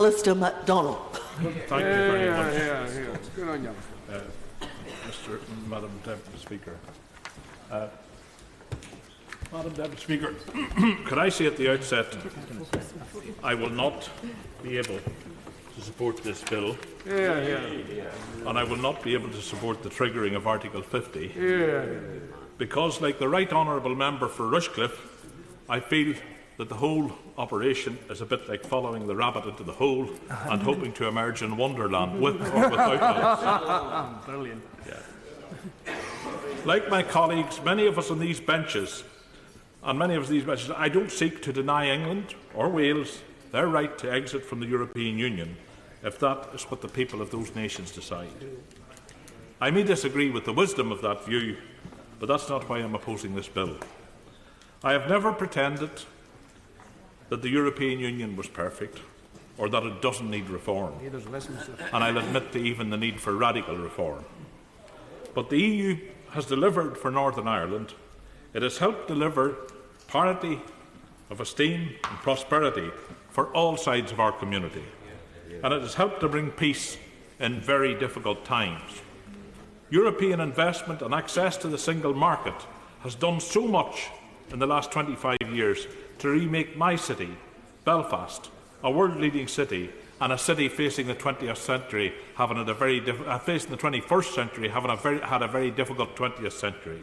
Alasdair McDonnell. Thank you very much. Good on you. Madam Deputy Speaker. Madam Deputy Speaker, could I say at the outset, I will not be able to support this bill, and I will not be able to support the triggering of Article 50, because, like the Right Honourable Member for Rushcliffe, I feel that the whole operation is a bit like following the rabbit into the hole and hoping to emerge in Wonderland with or without us. Brilliant. Yeah. Like my colleagues, many of us on these benches, I don't seek to deny England or Wales their right to exit from the European Union if that is what the people of those nations decide. I may disagree with the wisdom of that view, but that's not why I'm opposing this bill. I have never pretended that the European Union was perfect or that it doesn't need reform, and I'll admit to even the need for radical reform. But the EU has delivered for Northern Ireland. It has helped deliver parity of esteem and prosperity for all sides of our community, and it has helped to bring peace in very difficult times. European investment and access to the single market has done so much in the last 25 years to remake my city, Belfast, a world-leading city, and a city facing the 20th century, facing the 21st century, having had a very difficult 20th century.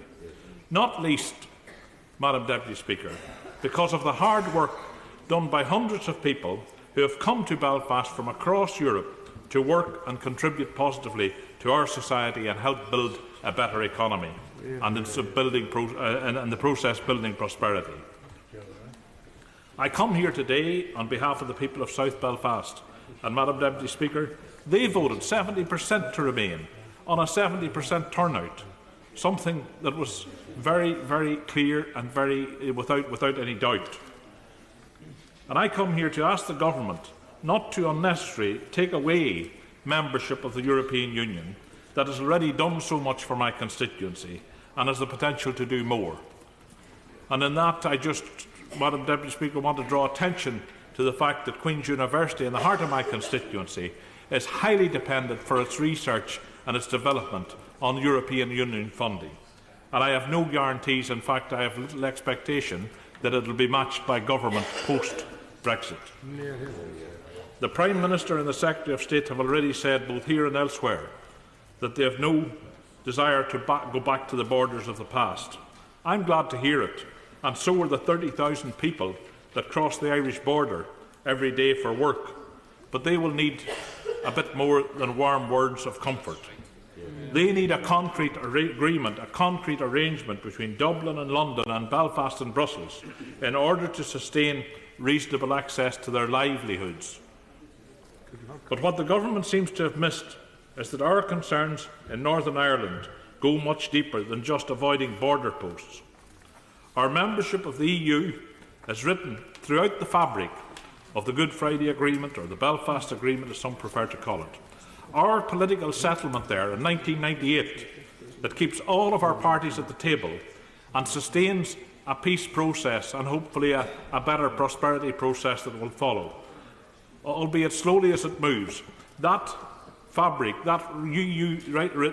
Not least, Madam Deputy Speaker, because of the hard work done by hundreds of people who have come to Belfast from across Europe to work and contribute positively to our society and help build a better economy, and in the process building prosperity. I come here today on behalf of the people of South Belfast, and Madam Deputy Speaker, they voted 70% to remain on a 70% turnout, something that was very, very clear and without any doubt. And I come here to ask the Government not to unnecessarily take away membership of the European Union that has already done so much for my constituency and has the potential to do more. And in that, I just, Madam Deputy Speaker, want to draw attention to the fact that Queen's University, in the heart of my constituency, is highly dependent for its research and its development on European Union funding. And I have no guarantees, in fact I have little expectation, that it will be matched by government post-Brexit. The Prime Minister and the Secretary of State have already said, both here and elsewhere, that they have no desire to go back to the borders of the past. I'm glad to hear it, and so are the 30,000 people that cross the Irish border every day for work, but they will need a bit more than warm words of comfort. They need a concrete agreement, a concrete arrangement between Dublin and London and Belfast and Brussels in order to sustain reasonable access to their livelihoods. But what the Government seems to have missed is that our concerns in Northern Ireland go much deeper than just avoiding border posts. Our membership of the EU is written throughout the fabric of the Good Friday Agreement, or the Belfast Agreement as some prefer to call it. Our political settlement there in 1998 that keeps all of our parties at the table and sustains a peace process and hopefully a better prosperity process that will follow, albeit slowly as it moves. That fabric, the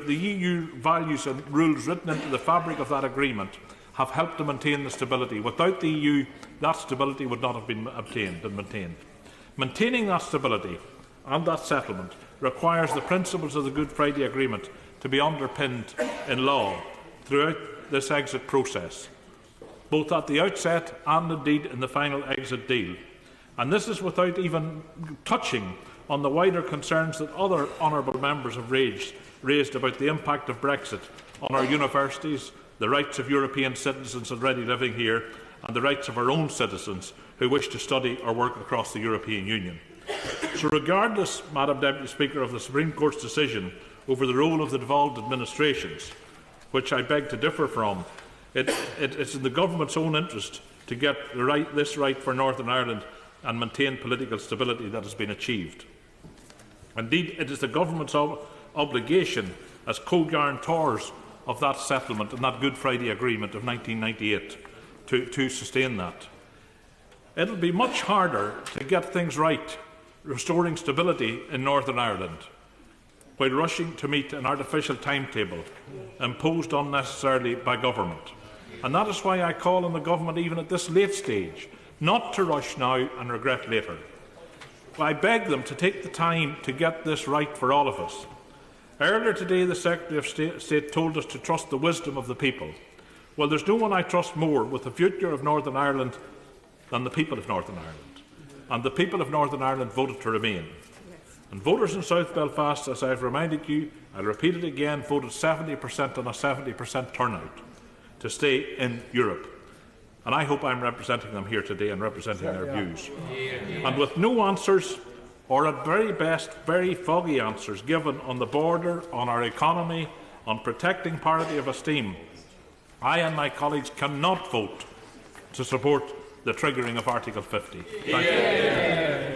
EU values and rules written into the fabric of that agreement have helped to maintain the stability. Without the EU, that stability would not have been maintained. Maintaining that stability and that settlement requires the principles of the Good Friday Agreement to be underpinned in law throughout this exit process, both at the outset and indeed in the final exit deal. And this is without even touching on the wider concerns that other honourable members have raised about the impact of Brexit on our universities, the rights of European citizens already living here, and the rights of our own citizens who wish to study or work across the European Union. So regardless, Madam Deputy Speaker, of the Supreme Court's decision over the role of the devolved administrations, which I beg to differ from, it's in the Government's own interest to get this right for Northern Ireland and maintain political stability that has been achieved. Indeed, it is the Government's obligation as co-guarantors of that settlement and that Good Friday Agreement of 1998 to sustain that. It will be much harder to get things right restoring stability in Northern Ireland, while rushing to meet an artificial timetable imposed unnecessarily by government. And that is why I call on the government, even at this late stage, not to rush now and regret later. I beg them to take the time to get this right for all of us. Earlier today, the Secretary of State told us to trust the wisdom of the people. Well, there's no one I trust more with the future of Northern Ireland than the people of Northern Ireland. And the people of Northern Ireland voted to remain. And voters in South Belfast, as I've reminded you, I'll repeat it again, voted 70% on a 70% turnout to stay in Europe. And I hope I'm representing them here today and representing their views. And with no answers, or at very best, very foggy answers given on the border, on our economy, on protecting parity of esteem, I and my colleagues cannot vote to support the triggering of Article 50. Thank you.